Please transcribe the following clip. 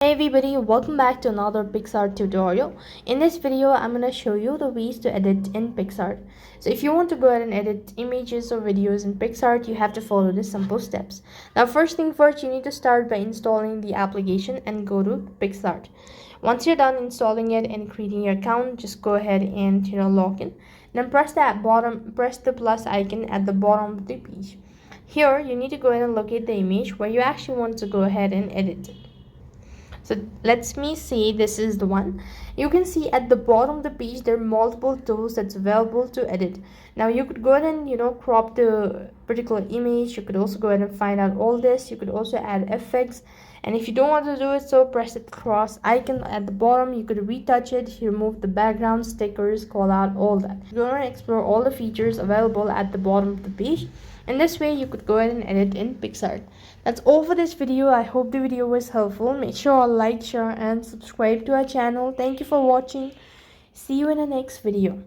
Hey everybody, welcome back to another Picsart tutorial. In this video, I'm going to show you the ways to edit in Picsart. So if you want to go ahead and edit images or videos in Picsart, you have to follow the simple steps. Now first thing first, you need to start by installing the application and go to Picsart. Once you're done installing it and creating your account, just go ahead and log in. Then press the plus icon at the bottom of the page. Here, you need to go ahead and locate the image where you actually want to go ahead and edit it. So let me see, this is the one. You can see at the bottom of the page there are multiple tools that's available to edit. Now you could go ahead and crop the particular image. You could also go ahead and find out all this. You could also add effects, and if you don't want to do it, so press the cross icon at the bottom. You could retouch it, remove the background, stickers, call out, all that. Go ahead and explore all the features available at the bottom of the page, and this way you could go ahead and edit in Picsart. That's all for this video. I hope the video was helpful. Make sure to like, share and subscribe to our channel. Thank you for watching. See you in the next video.